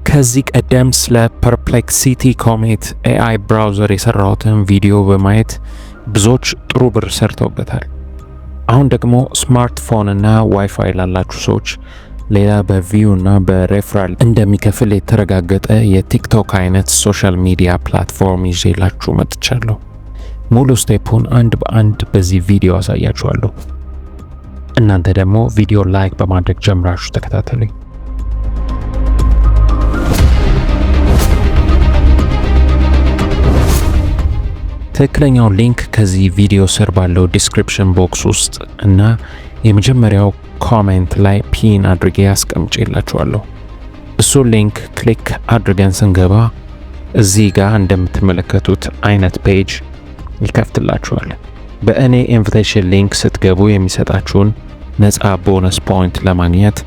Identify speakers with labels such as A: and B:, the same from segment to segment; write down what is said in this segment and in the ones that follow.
A: ከዚህ ቀደም ስለ ፐርፕሌክሲቲ ኮሜት ኤአይ ብራውዘር የሰራሁትን ቪዲዮ በማየት ብዙዎች ጥሩ ብር ሰርተውበታል። አሁን ደግሞ ስማርትፎን እና ዋይፋይ ላላችሁ ሰዎች ሌላ በቪው እና በሬፈራል እንደሚከፍል የተረጋገጠ የቲክቶክ አይነት ሶሻል ሚዲያ ፕላትፎርም ይዤላችሁ መጥቻለሁ። ሙሉ ስቴፑን አንድ በአንድ በዚህ ቪዲዮ አሳያችኋለሁ። እናንተ ደግሞ ቪዲዮ ላይክ በማድረግ ጀምራችሁ ተከታተሉኝ። ትክክለኛው ሊንክ ከዚህ ቪዲዮ ስር ባለው ዲስክሪፕሽን ቦክስ ውስጥ እና የመጀመሪያው ኮሜንት ላይ ፒን አድርጌ አስቀምጬላችኋለሁ። እሱ ሊንክ ክሊክ አድርገን ስንገባ እዚህ ጋር እንደምትመለከቱት አይነት ፔጅ ይከፍትላችኋል። በእኔ ኢንቪቴሽን ሊንክ ስትገቡ የሚሰጣችሁን ነፃ ቦነስ ፖይንት ለማግኘት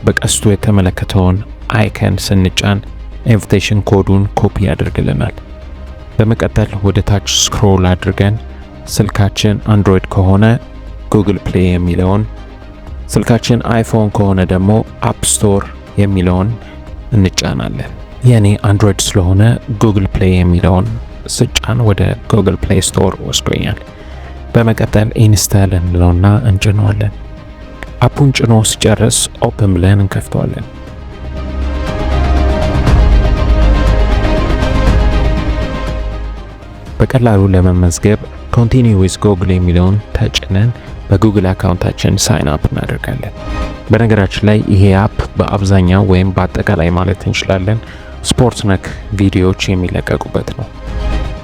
A: በቀስቱ የተመለከተውን አይከን ስንጫን ኢንቪቴሽን ኮዱን ኮፒ ያደርግልናል። በመቀጠል ወደ ታች ስክሮል አድርገን ስልካችን አንድሮይድ ከሆነ ጉግል ፕሌይ የሚለውን፣ ስልካችን አይፎን ከሆነ ደግሞ አፕ ስቶር የሚለውን እንጫናለን። የኔ አንድሮይድ ስለሆነ ጉግል ፕሌይ የሚለውን ስጫን ወደ ጉግል ፕሌይ ስቶር ወስዶኛል። በመቀጠል ኢንስታል እንለውና እንጭነዋለን። አፑን ጭኖ ሲጨርስ ኦፕን ብለን እንከፍተዋለን። በቀላሉ ለመመዝገብ ኮንቲኒው ዊዝ ጉግል የሚለውን ተጭነን በጉግል አካውንታችን ሳይን አፕ እናደርጋለን። በነገራችን ላይ ይሄ አፕ በአብዛኛው ወይም በአጠቃላይ ማለት እንችላለን ስፖርት ነክ ቪዲዮዎች የሚለቀቁበት ነው።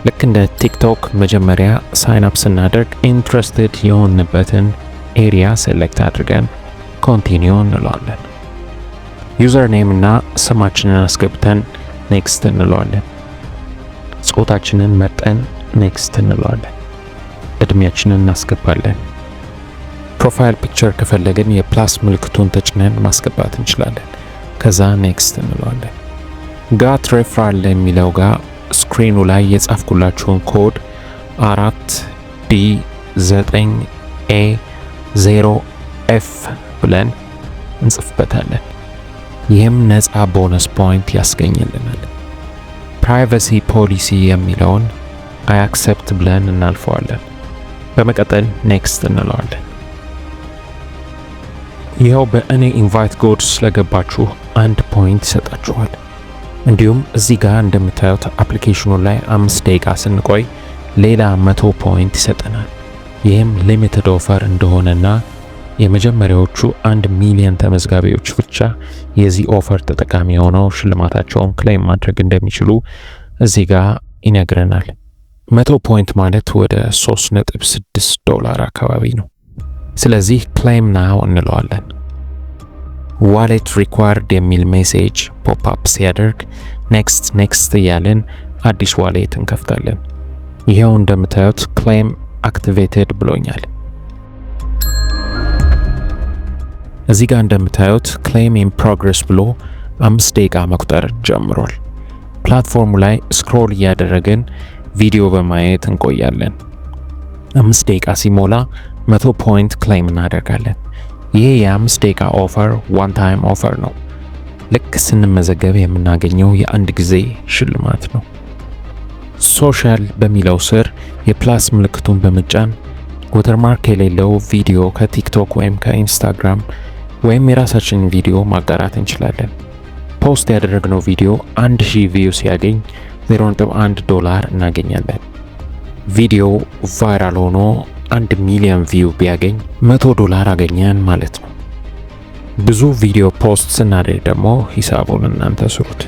A: ልክ እንደ ቲክቶክ መጀመሪያ ሳይን አፕ ስናደርግ ኢንትረስትድ የሆንበትን ኤሪያ ሴሌክት አድርገን ኮንቲኒው እንለዋለን። ዩዘር ኔም እና ስማችንን አስገብተን ኔክስት እንለዋለን። ጾታችንን መርጠን ኔክስት እንለዋለን። እድሜያችንን እናስገባለን። ፕሮፋይል ፒክቸር ከፈለግን የፕላስ ምልክቱን ተጭነን ማስገባት እንችላለን። ከዛ ኔክስት እንለዋለን። ጋት ሬፈራል የሚለው ጋር ስክሪኑ ላይ የጻፍኩላችሁን ኮድ 4D9A0F ብለን እንጽፍበታለን። ይህም ነፃ ቦነስ ፖይንት ያስገኝልናል። ፕራይቬሲ ፖሊሲ የሚለውን አይ አክሰፕት ብለን እናልፈዋለን። በመቀጠል ኔክስት እንለዋለን። ይኸው በእኔ ኢንቫይት ኮድ ስለገባችሁ 1 ፖይንት ይሰጣችኋል። እንዲሁም እዚህ ጋር እንደምታዩት አፕሊኬሽኑ ላይ 5 ደቂቃ ስንቆይ ሌላ 100 ፖይንት ይሰጠናል። ይህም ሊሚትድ ኦፈር እንደሆነና የመጀመሪያዎቹ 1 ሚሊዮን ተመዝጋቢዎች ብቻ የዚህ ኦፈር ተጠቃሚ ሆነው ሽልማታቸውን ክሌም ማድረግ እንደሚችሉ እዚህ ጋር ይነግረናል። 100 ፖይንት ማለት ወደ $3.6 አካባቢ ነው። ስለዚህ ክሌም ናው እንለዋለን። ዋሌት ሪኳርድ የሚል ሜሴጅ ፖፕ አፕ ሲያደርግ ኔክስት እያልን አዲስ ዋሌት እንከፍታለን። ይሄው እንደምታዩት ክሌም አክቲቬትድ ብሎኛል። እዚህ ጋር እንደምታዩት ክሌም ኢን ፕሮግረስ ብሎ 5 ደቂቃ መቁጠር ጀምሯል። ፕላትፎርሙ ላይ ስክሮል እያደረግን ቪዲዮ በማየት እንቆያለን። 5 ደቂቃ ሲሞላ 100 ፖይንት ክሌም እናደርጋለን። ይሄ የ5 ደቂቃ ኦፈር ዋን ታይም ኦፈር ነው። ልክ ስንመዘገብ የምናገኘው የአንድ ጊዜ ሽልማት ነው። ሶሻል በሚለው ስር የፕላስ ምልክቱን በመጫን ወተርማርክ የሌለው ቪዲዮ ከቲክቶክ ወይም ከኢንስታግራም ወይም የራሳችንን ቪዲዮ ማጋራት እንችላለን። ፖስት ያደረግነው ቪዲዮ 1000 ቪው ሲያገኝ $0.1 እናገኛለን። ቪዲዮ ቫይራል ሆኖ 1 ሚሊዮን ቪው ቢያገኝ $100 አገኘን ማለት ነው። ብዙ ቪዲዮ ፖስት ስናደርግ ደግሞ ሂሳቡን እናንተ ስሩት።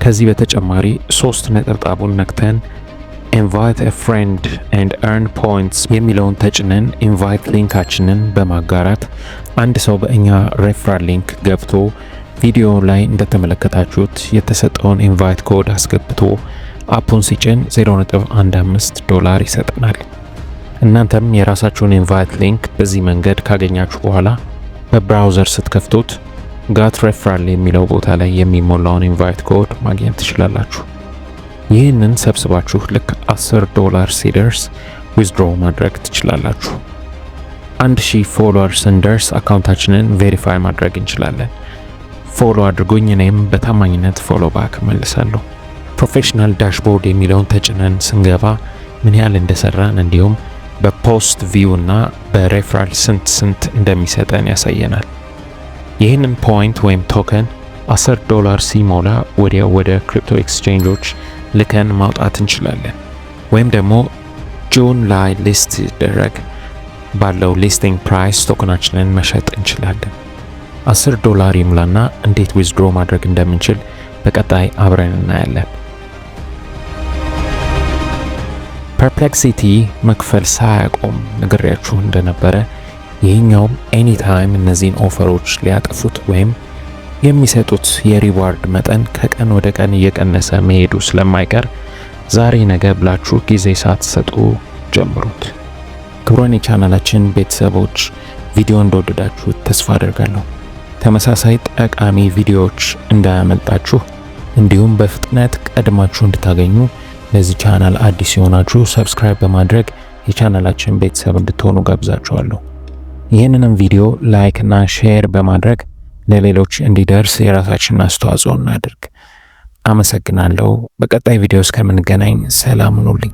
A: ከዚህ በተጨማሪ 3 ነጠብጣቡን ነክተን ኢንቫይት ኤ ፍሬንድ ኤንድ ኤርን ፖይንትስ የሚለውን ተጭነን ኢንቫይት ሊንካችንን በማጋራት አንድ ሰው በእኛ ሬፈራል ሊንክ ገብቶ ቪዲዮ ላይ እንደተመለከታችሁት የተሰጠውን ኢንቫይት ኮድ አስገብቶ አፑን ሲጭን $0.15 ይሰጠናል። እናንተም የራሳችሁን ኢንቫይት ሊንክ በዚህ መንገድ ካገኛችሁ በኋላ በብራውዘር ስትከፍቱት ጋት ሬፈራል የሚለው ቦታ ላይ የሚሞላውን ኢንቫይት ኮድ ማግኘት ትችላላችሁ። ይህንን ሰብስባችሁ ልክ $10 ሲደርስ ዊዝድሮው ማድረግ ትችላላችሁ። 1000 ፎሎወርስ እንደርስ አካውንታችንን ቬሪፋይ ማድረግ እንችላለን። ፎሎ አድርጉኝ፣ እኔም በታማኝነት ፎሎ ባክ መልሳለሁ። ፕሮፌሽናል ዳሽቦርድ የሚለውን ተጭነን ስንገባ ምን ያህል እንደሰራን እንዲሁም በፖስት ቪው እና በሬፈራል ስንት እንደሚሰጠን ያሳየናል። ይህንን ፖይንት ወይም ቶከን $10 ሲሞላ ወዲያው ወደ ክሪፕቶ ኤክስቼንጆች ልከን ማውጣት እንችላለን። ወይም ደግሞ ጁን ላይ ሊስት ሲደረግ ባለው ሊስቲንግ ፕራይስ ቶከናችንን መሸጥ እንችላለን። $10 ይሙላና እንዴት ዊዝድሮ ማድረግ እንደምንችል በቀጣይ አብረን እናያለን። ፐርፕሌክሲቲ መክፈል ሳያቆም ነግሬያችሁ እንደነበረ ይህኛውም ኤኒታይም እነዚህን ኦፈሮች ሊያጠፉት ወይም የሚሰጡት የሪዋርድ መጠን ከቀን ወደ ቀን እየቀነሰ መሄዱ ስለማይቀር ዛሬ ነገ ብላችሁ ጊዜ ሳትሰጡ ጀምሩት። ክቡራን የቻናላችን ቤተሰቦች ቪዲዮ እንደወደዳችሁ ተስፋ አደርጋለሁ። ተመሳሳይ ጠቃሚ ቪዲዮዎች እንዳያመልጣችሁ እንዲሁም በፍጥነት ቀድማችሁ እንድታገኙ ለዚህ ቻናል አዲስ የሆናችሁ ሰብስክራይብ በማድረግ የቻናላችን ቤተሰብ እንድትሆኑ ጋብዛችኋለሁ። ይህንንም ቪዲዮ ላይክ እና ሼር በማድረግ ለሌሎች እንዲደርስ የራሳችንን አስተዋጽኦ እናድርግ። አመሰግናለሁ። በቀጣይ ቪዲዮ እስከምንገናኝ ሰላም ሁኑልኝ።